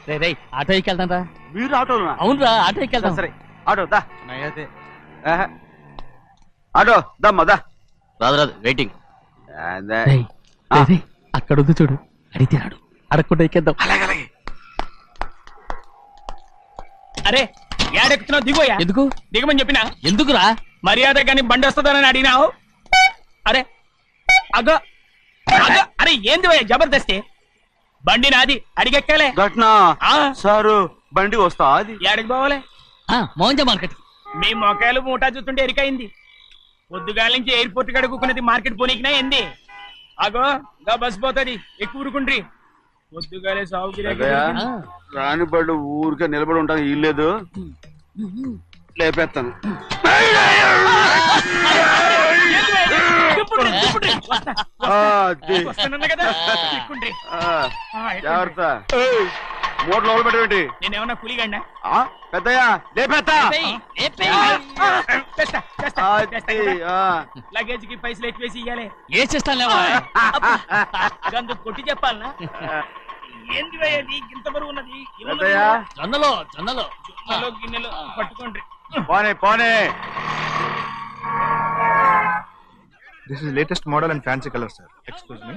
రే ఆటోకి వెళ్తాం రా. మీరు ఆటోనా? అవునురా ఆటోకి వెళ్తాం. సరే ఆటో దా. ఆటో దమ్మా దా. రాదు వెయిటింగ్. అక్కడ ఉంది చూడు, అడిగితే రాడు, అడగకుండా ఎక్కేద్దాం. అలాగే. అరే ఏడెక్కుతున్నావు? దిగోయా. ఎందుకు దిగమని చెప్పినా? ఎందుకురా? మర్యాద కానీ బండి వస్తుందని అడిగినావు. అరే అగో అగో, అరే ఏంది భయ్యా జబర్దస్తి? బండి నాది, అడిగెక్కాలే. ఘట్నా సారు బండి వస్తా అది ఏడికి పోవాలే? మోహన్జా మార్కెట్. మీ మొక్కలు మూటా చూస్తుంటే ఎరికైంది. పొద్దుగాల నుంచి ఎయిర్పోర్ట్ కడుక్కున్నది మార్కెట్ పోనీకినా ఏంది? అగో గా బస్ పోతుంది, ఎక్కువ ఊరుకుండ్రి. పొద్దుగాలే సాగు రాని బళ్ళు ఊరికే నిలబడి ఉంటాను, ఇల్లేదు లేపేస్తాను. జాగ్రత్త. మూట లోపల పెట్టేంటి? నేనేమన్నా కూలిగండా? పెద్దయ్యా లేపేస్తా. లగేజ్ కి పైసలు ఎక్కువేసి ఇయ్యాలి. ఏ చేస్తాను గందు కొట్టి చెప్పాలనా? ఏంది అది ఇంత బరువు ఉన్నది? జొన్నలో జొన్నలో గిన్నెలో పట్టుకోండి. పోనే పోనే. This is latest model and fancy color, sir. Excuse me.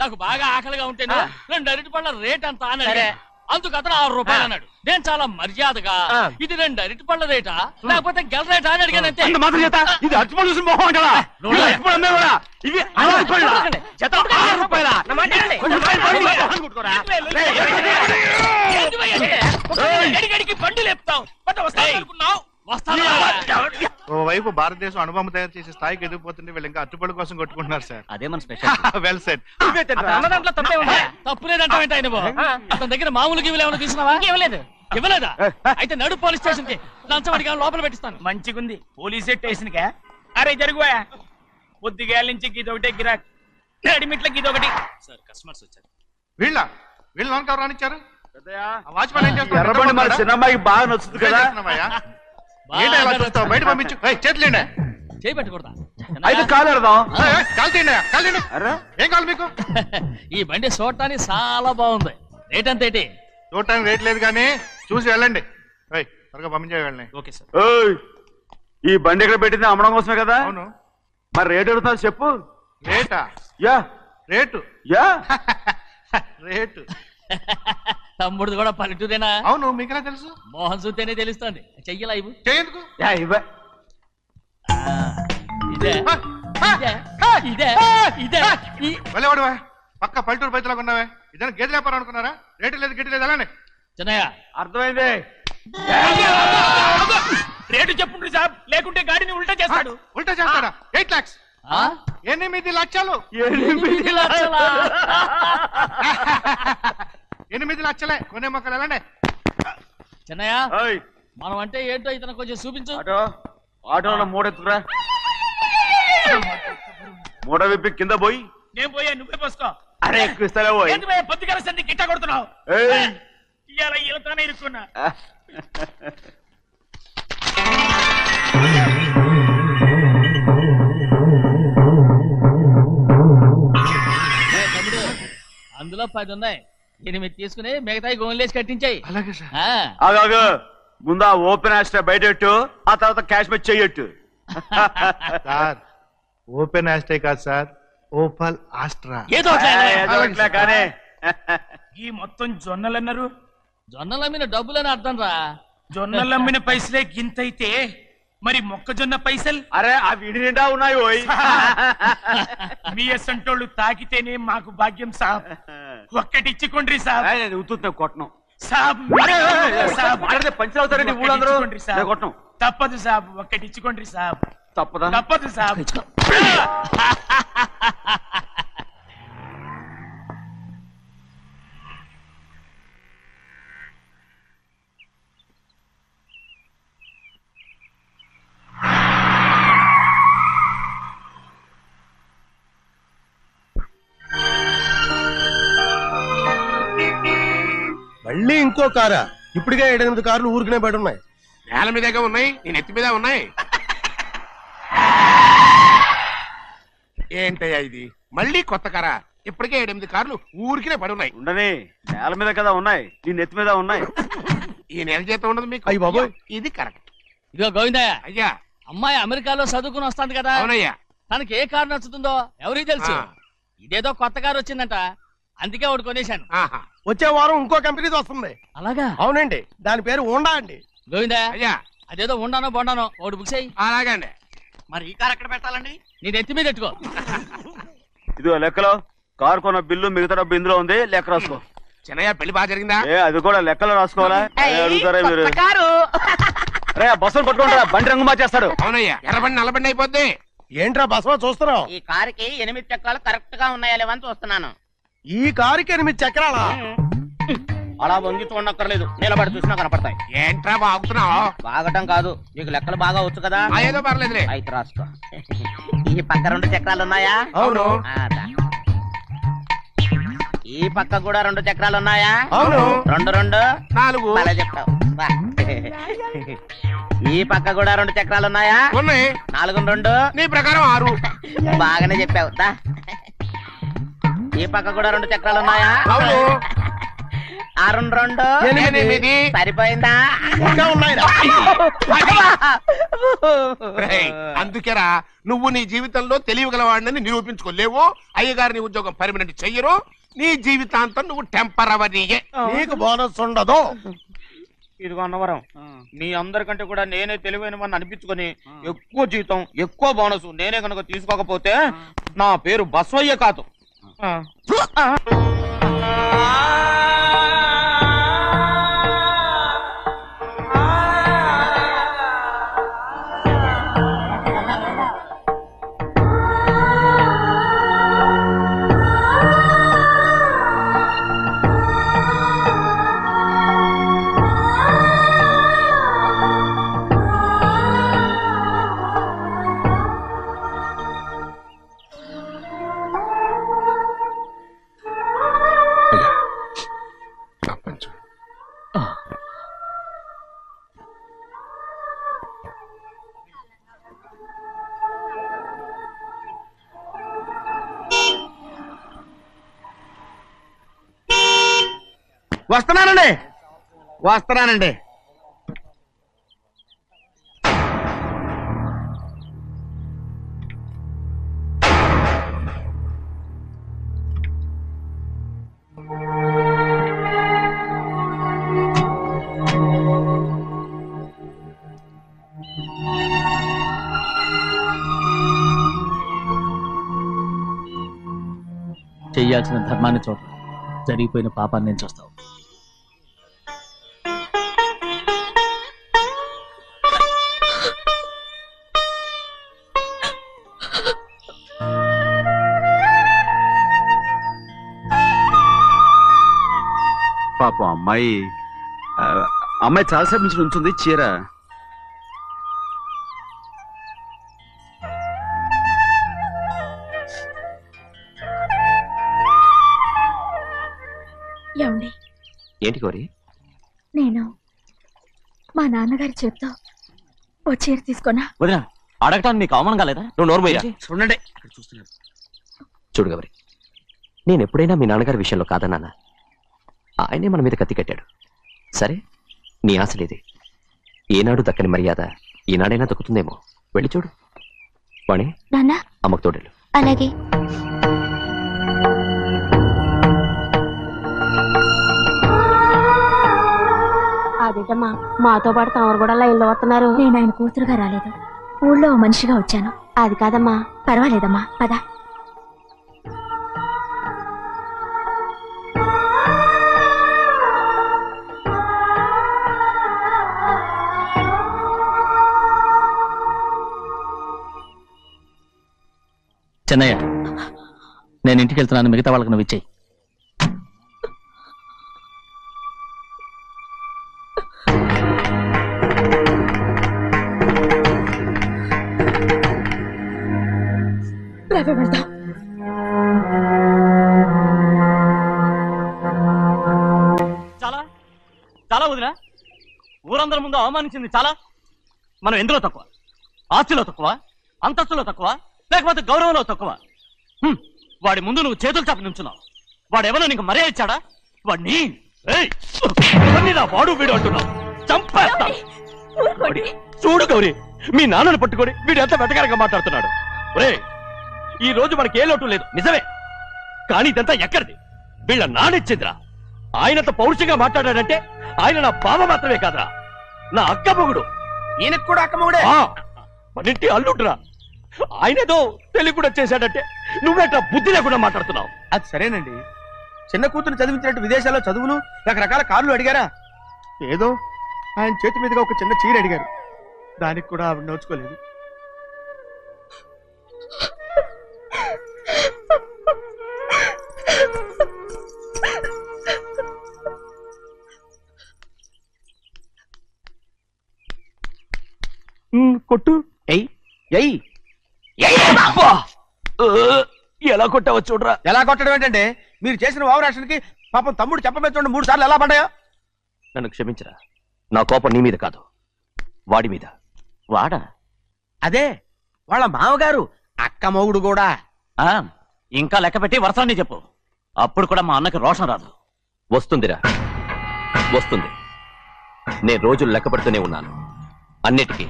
నాకు బాగా ఆకలిగా ఉంటే 2 అరటిపళ్ళ రేట్ అంత అన్నాడు. అందుకు అతను 6 రూపాయలు అన్నాడు. నేను చాలా మర్యాదగా ఇది 2 అరటిపళ్ళ రేటా లేకపోతే గెల రేటా అని అడిగానంతే. ఇది అరటిపళ్ళు చూసి మొహం అంటారా? బండి లేపుతావు. ఓవైపు భారతదేశం అనుభవం తయారు చేసే స్థాయికి ఎదిగిపోతుంటే వీళ్ళు ఇంకా అట్టుపళ్ళు కోసం కొట్టుకుంటున్నారు సార్. అదే మన స్పెషల్. Well said. తప్పు లేదంటే అతని దగ్గర మామూలుగా ఏమైనా తీసుకున్నావా? ఇవ్వలేదా? అయితే నడు పోలీస్ స్టేషన్ కి లంచం అడిగా లోపల పెట్టిస్తాను. మంచిగుంది పోలీస్ స్టేషన్ కా. అరే జరుగుయా, పొద్దుగాల నుంచి గీదొకటే గిరాక్, అడిమిట్లకి ఇదొకటి. సార్ కస్టమర్స్ వచ్చారు. వీళ్ళు లోన్ కవర్ రానిచ్చారు. వాచ్మెన్ ఏం చేస్తాడు? ఎర్రబండి మన చిన్నమ్మాయికి బాగా నచ్చుతుంది కదా. బయట పంపించు. చేతులేండి. చేయి పెట్టకూడదా? అయితే కాలు ఎడదాం. ఏం కావాలి మీకు? ఈ బండి చూడటానికి చాలా బాగుంది. రేట్ అంత ఏంటి? చూడటానికి రేట్ లేదు కానీ చూసి వెళ్ళండి. త్వరగా పంపించే వెళ్ళండి. Okay sir. ఈ బండి ఎక్కడ పెట్టింది? అమ్మడం కోసమే కదా. అవును. మరి రేట్ అడుగుతాను చెప్పు. రేటా? Yeah rate yeah rate. తమ్ముడు కూడా పల్లెటూరేనా? అవును. మీకెలా తెలుసు? మోహన్ చూస్తేనే తెలుస్తుంది. చెయ్యలా ఇవ్వు. చేయందుకు? వెళ్ళేవాడువా? పక్క పల్లెటూరు బయటలాగా ఉన్నావే. ఇదైనా గేదె వ్యాపారం అనుకున్నారా? రేటు లేదు గిట్టు లేదు అలానే. చిన్నయ్య అర్థమైంది. రేటు చెప్పుండ్రి సాబ్, లేకుంటే గాడిని ఉల్టా చేస్తాడు. ఉల్టా చేస్తాడా? 8 lakhs. 8 లక్షలు. 8 లక్షలే. కొనే మొక్కలు వెళ్ళండి. చిన్నయ్య మనం అంటే ఏంటో ఇతను కొంచెం చూపించు. ఆటోలో మూడెత్తుకురా. మూడ విప్పి కింద పోయి. నేను పోయా, నువ్వే పోసుకో. అరే ఎక్కువ ఇస్తావే పోయి. పొద్దుగాల సంది గిట్ట కొడుతున్నావు. ఇవాళ ఈలతోనే ఇరుక్కున్నా. అందులో 10 ఉన్నాయి. 8 తీసుకుని మిగతాయి గోన్లేసి కట్టించాయి. అలాగే సార్. ఆగాగు. ముందు ఆ ఓపెన్ ఆస్ట్రా బయటెట్టు, ఆ తర్వాత క్యాష్ మెచ్ చెయ్యట్టు. సార్ ఓపెన్ ఆస్ట్రే కాదు సార్, ఓపల్ ఆస్ట్రా. కానీ ఈ మొత్తం జొన్నలు అన్నారు. జొన్నలు అమ్మిన డబ్బులని అర్థం రా. జొన్నలు అమ్మిన పైసలే గింతైతే మరి మొక్కజొన్న పైసలు? అరే ఆ విడి నిండా ఉన్నాయి. మీ అసంటోళ్ళు తాకితేనే మాకు భాగ్యం సాబ్. ఒక్కటిచ్చుకోండి సాబ్. ఉత్తున్నా కొట్టను సాబ్. పంచవుతారండి ఊళ్ళందరూ. కొట్టను. తప్పదు సాబ్, ఒక్కటిచ్చుకోండి సాబ్. తప్పదా? తప్పదు సాబ్. మళ్ళీ ఇంకో కారా? ఇప్పటికే 7-8 కార్లు ఊరికనే బయట ఉన్నాయి. నేల మీదగా ఉన్నాయి, నేను ఎత్తి మీద ఉన్నాయి. ఏంటయ్యా ఇది మళ్ళీ కొత్త కారా? ఇప్పటికే 8 కార్లు ఊరికినే పడి ఉన్నాయి. ఉండని, నేల మీద కదా ఉన్నాయి, నీ నెత్తి మీద ఉన్నాయి. ఈ నెల జీతం ఉండదు మీకు. అయ్య బాబోయ్. ఇది కరెక్ట్. ఇదిగో గోవిందయ్య, అయ్యా. అమ్మాయి అమెరికాలో చదువుకుని వస్తాంది కదా, అవునయ్యా. తనకి ఏ కారు నచ్చుతుందో ఎవరికి తెలుసు. ఇదేదో కొత్త కారు వచ్చిందంట, అందుకే ఒకటి కొనేశాను. ఆహా. వచ్చే వారం ఇంకో కంపెనీది వస్తుంది. అలాగా? అవునండి, దాని పేరు హోండా అండి. గోవిందయ్య, అయ్యా. అదేదో ఉండానో బొండానో ఒకటి బుక్ చేయి. అలాగండి. మరి ఈ కార్ ఎక్కడ పెట్టాలండి? నీ నెత్తి మీద పెట్టుకో. ఇదిగో లెక్కలో కారు కొన్న బిల్లు మిగతా డబ్బు ఇందులో ఉంది, లెక్క రాసుకో. చిన్నయ్య పెళ్లి బాగా జరిగిందా? అది కూడా లెక్కలో రాసుకోవాలా? అడుగుతారా మీరు? రే బస్సులు పట్టుకుంటారా, బండి రంగు మార్చేస్తాడు. అవునయ్యా, ఎర్రబండి నల్లబండి అయిపోద్ది. ఏంట్రా బసవా చూస్తున్నావు? ఈ కారుకి 8 చక్రాలు కరెక్ట్ గా ఉన్నాయా లేవని చూస్తున్నాను. ఈ కారుకి 8 చక్రాలా? అలా వంగి చూడక్కర్లేదు, నిలబడి చూసినా కనపడతాయి. ఏంట్రా బాగుతున్నావు? బాగటం కాదు, నీకు లెక్కలు బాగా వచ్చు కదా. ఏదో పర్లేదులే. అయితే రాసుకో. ఈ పక్క 2 చక్రాలు ఉన్నాయా? అవును. దా. ఈ పక్క కూడా 2 చక్రాలు ఉన్నాయా? అవును. 2 2 4 అలా చెప్తావు. దా. ఈ పక్క కూడా 2 చక్రాలు ఉన్నాయా? ఉన్నాయి. 4 2 నీ ప్రకారం 6. బాగానే చెప్పావు. దా. ఈ పక్క కూడా 2 చక్రాలు ఉన్నాయా? అవును. 6 2 8. సరిపోయిందా? ఇంకా ఉన్నాయిరా. రేయ్, అందుకేరా నువ్వు నీ జీవితంలో తెలియగలవాడిని నిరూపించుకోలేవు. అయ్యగారిని ఉద్యోగం పర్మనెంట్ చెయ్యరు. నీ జీవితాంతం నువ్వు టెంపరవరీయే. నీకు బోనస్ ఉండదు. ఇదిగో అన్నవరం, మీ అందరికంటే కూడా నేనే తెలివైన వాడిని అనిపించుకొని ఎక్కువ జీతం ఎక్కువ బోనస్ నేనే కనుక తీసుకోకపోతే నా పేరు బస్వయ్య కాదు. వస్తున్నానండి. చెయ్యాల్సిన ధర్మాన్ని చోట జరిగిపోయిన పాపాన్ని నేను చూస్తావు. పాపం అమ్మాయి చాలాసేపు నుంచి ఉంచుంది చీర. ఏమండి? ఏంటి కోరి? నేను మా నాన్నగారి చేత్తో ఓ చీర తీసుకున్నా. వదినా, అడగటానికి నీకు అవమానం కాలేదా? నువ్వు నోరు పోయా. చూడండి, చూడు గౌరి, నేను ఎప్పుడైనా మీ నాన్నగారి విషయంలో కాదన్నానా? ఆయనే మన మీద కత్తి కట్టాడు. సరే, నీ ఆశ లేదే. ఏనాడు దక్కని మర్యాద ఈనాడైనా దక్కుతుందేమో. వెళ్ళి చూడు. వాణి, నాన్న అమ్మకు తోడేళ్ళు. అలాగే. అదేటమ్మా, మాతో పాటు తమరు కూడా లైన్లో వస్తున్నారు. నేను ఆయన కూతురుగా రాలేదు, ఊళ్ళో మనిషిగా వచ్చాను. అది కాదమ్మా. పర్వాలేదమ్మా, పద. చెన్నయ్య, నేను ఇంటికి వెళ్తున్నాను, మిగతా వాళ్ళకి నువ్వు ఇచ్చేయి. చాలా చాలా వదినా, ఊరందరి ముందు అవమానించింది చాలా. మనం ఎందులో తక్కువ? ఆస్తిలో తక్కువ, అంతస్తులో తక్కువ, లేకపోతే గౌరవంలో తక్కువ? వాడి ముందు నువ్వు చేతులు చాపి నుంచున్నావు. వాడెవరో నీకు మర్యాద ఇచ్చాడా? వాడిని వాడు వీడు అంటున్నావు. చంపేస్తా. చూడు గౌరీ, మీ నాన్నని పట్టుకొని వీడు ఎంత వెతకారంగా మాట్లాడుతున్నాడు. ఈ రోజు మనకి ఏ లోటు లేదు నిజమే, కానీ ఇదంతా ఎక్కడిది? వీళ్ళ నానిచ్చిందిరా. ఆయనంత పౌరుషంగా మాట్లాడాడంటే ఆయన నా బావ మాత్రమే కాదురా, నా అక్క మొగుడు. ఈయనకు కూడా అక్క మొగుడే. మనింటి అల్లుడురా. ఆయనేదో తెలివి కూడా చేశాడంటే నువ్వేట్లా బుద్ధి లేకుండా మాట్లాడుతున్నావు? అది సరేనండి, చిన్న కూతురు చదివించినట్టు విదేశాల్లో చదువులు రకరకాల కార్లు అడిగారా? ఏదో ఆయన చేతి మీదుగా ఒక చిన్న చీర అడిగారు, దానికి కూడా ఆవిడ నోచుకోలేదు. కొట్టు. ఎలా కొట్టావో చూడరా. ఎలా కొట్టడం ఏంటంటే, మీరు చేసిన వావరాక్షణకి పాపం తమ్ముడు చెప్పబెట్టండి 3 సార్లు ఎలా పడ్డాయో. నన్ను క్షమించరా, నా కోపం నీ మీద కాదు, వాడి మీద. వాడా? అదే వాళ్ళ మామగారు అక్క మొగుడు కూడా. ఇంకా లెక్క పెట్టి వరసాన్ని చెప్పు, అప్పుడు కూడా మా అన్నకి రోషం రాదు. వస్తుందిరా, వస్తుంది. నేను రోజులు లెక్క పెడుతూనే ఉన్నాను. అన్నిటికీ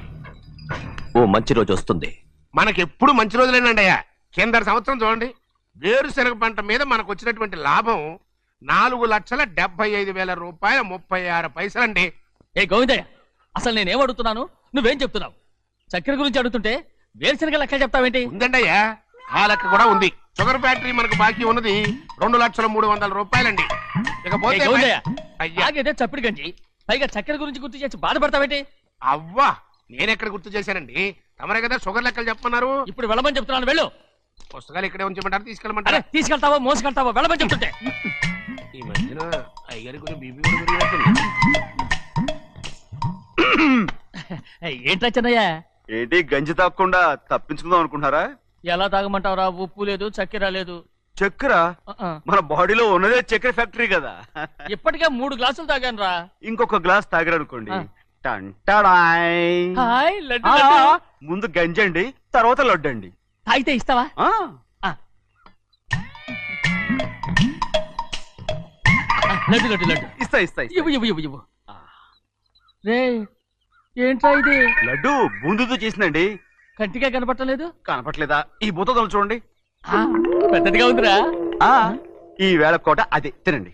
ఓ మంచి రోజు వస్తుంది. మనకెప్పుడు మంచి రోజులేనండి అయ్యా. కింద సంవత్సరం చూడండి, వేరుశనగ పంట మీద మనకు వచ్చినటువంటి లాభం 4,75,000 రూపాయల 36 పైసలండి. ఏ గోవిందయ్య, అసలు నేనేం అడుగుతున్నాను, నువ్వేం చెప్తున్నావు? చక్కెర గురించి అడుగుతుంటే వేరుశనగ లెక్క చెప్తావేంటి? ఉందండి అయ్యా, ఆ లెక్క కూడా ఉంది. షుగర్ ఫ్యాక్టరీ మనకు బాకీ ఉన్నది 2,03,00,000 రూపాయలండి. ఇకపోతే ఆగేదే చప్పిడి గంజి, పైగా చక్కెర గురించి గుర్తు చేసి బాధపడతావేంటి? అవ్వా, నేనెక్కడ గుర్తు చేశానండి, తమరే కదా షుగర్ లెక్కలు చెప్పమన్నారు. ఇప్పుడు వెళ్ళమని చెప్తున్నాను, వెళ్ళు. పుస్తకాలు ఇక్కడే ఉంచమంటారు, తీసుకెళ్ళమంటారా? తీసుకెళ్తావో మోసుకెళ్తావో వెళ్ళమని చెప్తుంటే. ఈ మధ్యన అయ్యారి కొంచెం బీపీ కూడా పెరిగినట్టుంది. ఏంట్రా చిన్నయ్య? ఏంటి గంజి తాగకుండా తప్పించుకుందాం అనుకుంటున్నారా? ఎలా తాగమంటావురా? ఉప్పు లేదు, చక్కెర లేదు. చక్కెర మన బాడీలో ఉన్నదే చక్కెర ఫ్యాక్టరీ కదా. ఇప్పటికే 3 గ్లాసులు తాగాను రా. ఇంకొక గ్లాస్ తాగారనుకోండి, ముందు గంజండి, తర్వాత లడ్డండి. తాగితే ఇస్తావా? లడ్డు లడ్డు లడ్డు ఇస్తా ఇస్తా ఇవ్వు ఇవ్వు ఇవ్వు ఇవ్వు. రే ఏంట్రా ఇది? లడ్డు బూందుతో చేసిందండి. కంటిగా కనపట్టలేదు. కనపట్లేదా? ఈ బూతలు చూడండి, పెద్దదిగా ఉందిరా. ఈ వేళ కోట అదే తినండి.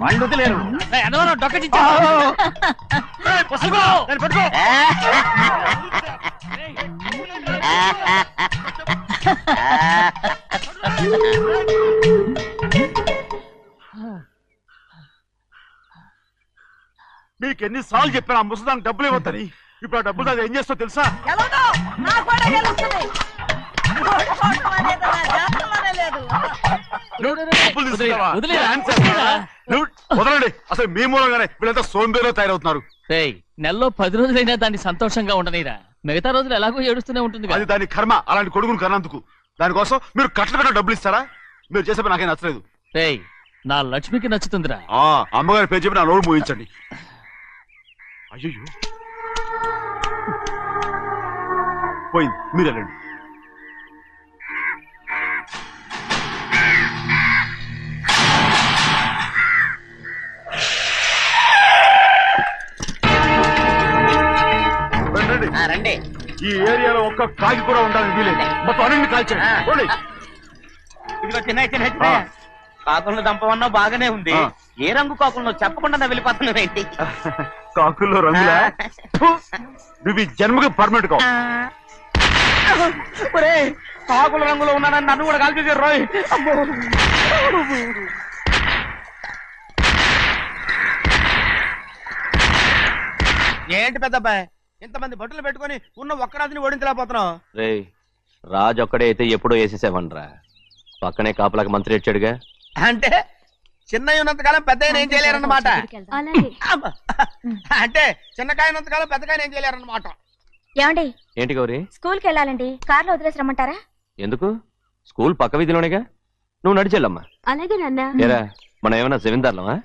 వాళ్ళు వదిలేరు. డొక్క మీకు ఎన్నిసార్లు చెప్పాను ఆ ముసదానికి డబ్బులు ఇవ్వద్దని. ఇప్పుడు ఆ డబ్బులు అది ఏం చేస్తో తెలుసా? వదలండి, అసలు మీ మూలంగానే వీళ్ళంతా సోంబేలో తయారవుతున్నారు. నెలలో 10 రోజులైనా దాన్ని సంతోషంగా ఉండనీరా. మిగతా రోజులు ఎలాగో ఏడుస్తూనే ఉంటుంది. అది దాని కర్మ, అలాంటి కొడుకును కన్నందుకు. దానికోసం మీరు కట్ల డబ్బులు ఇస్తారా? మీరు చేసే నాకేం నచ్చలేదు. నా లక్ష్మికి నచ్చుతుందిరా. అమ్మగారి పేరు చెప్పి నా నోరు మూయించండి. అయ్యో పోయింది, మీరు వెళ్ళండి. రండి. ఈ ఏరియాలో ఒక్క కాగి కూడా ఉండాలని వీలేదు. మొత్తం అన్ని కాల్చండి. ఇదిగో చిన్న చిన్న కాకులను దంపమన్నా బాగానే ఉంది. ఏ రంగు కాకులను చెప్పకుండా వెళ్ళిపోతున్నావు ఏంటి? కాకుల్లో రంగులా? నువ్వు ఈ జన్మకి పర్మనెంట్ కావు. కాకుల రంగులో ఉన్నానని నన్ను కూడా కాల్చేసారు రోయ్. ఏంటి పెద్దబ్బాయి, ఇంతమంది బట్టలు పెట్టుకొని ఉన్న ఒక్కరాజుని ఓడించలేకపోతున్నావు? రాజు ఒక్కడే అయితే ఎప్పుడో వేసేసేవనరా. పక్కనే కాపలాకి మంత్రి ఇచ్చాడుగా. అంటే చిన్నయ్య ఉన్నంతకాలం పెద్దయ్య ఏం చేయలేరన్నమాట. అలాగే. అంటే చిన్నకాయ ఉన్నంతకాలం పెద్దకాయ ఏం చేయలేరన్నమాట. ఏమండి ఏంటి గౌరీ? స్కూల్ కి వెళ్ళాలండి, కార్లో వదిలేసి రమ్మంటారా? ఎందుకు? స్కూల్ పక్క వీధిలోనేగా, నువ్వు నడిచెళ్ళమ్మా. అలాగే నాన్న. ఏరా మనం ఏమన్నా జమీందార్లమా?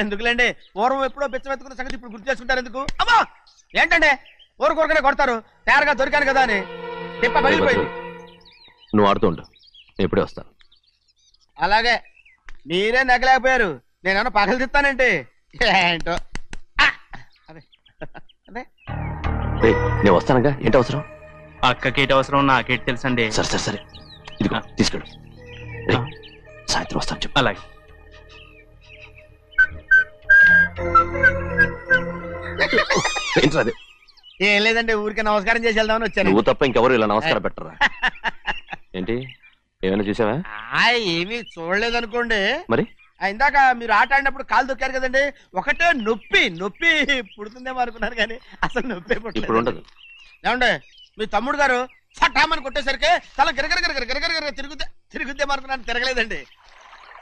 ఎందుకులేండి, పూర్వం ఎప్పుడో బెచ్చమెత్తుకున్న సంగతి ఇప్పుడు గుర్తు చేసుకుంటారు ఎందుకు? అమ్మా ఏంటంటే ఊరుకోరకనే కొడతారు, తయారుగా దొరికాను కదా అని. తిప్ప పగిలిపోయింది. నువ్వు ఆడుతూ ఉండు, నేను ఇప్పుడే వస్తాను. అలాగే, మీరే నగలేకపోయారు, నేనేమన్నా పగలు తిస్తానంటే ఏంటో. అదే అదే రేయ్, నేను వస్తానుగా, ఏంటి అవసరం? అక్కకేటి అవసరం నాకేటి తెలుసండి. సరే సరే సరే, ఇదిగో తీసుకెళ్ళు. రేయ్, సాయంత్రం వస్తాను చెప్పు. అలాగే. ఏంట్రా అది? ఏం లేదండి, ఊరికే నమస్కారం చేసి వెళ్దామని వచ్చాను. నువ్వు తప్ప ఇంకెవరు ఇలా నమస్కారం పెట్టరా? ఏంటి, ఏమైనా చూసావా? ఏమీ చూడలేదనుకోండి. మరి ఇందాక మీరు ఆట ఆడినప్పుడు కాలు దొక్కారు కదండి, ఒకటే నొప్పి నొప్పి పుడుతుందేమో అనుకున్నారు కానీ అసలు నొప్పి ఇప్పుడు ఉండదు. ఏమండి మీ తమ్ముడు గారు ఫటామని కొట్టేసరికి తల గిరగిర తిరుగుద్దేమో అనుకున్నాను, తిరగలేదండి.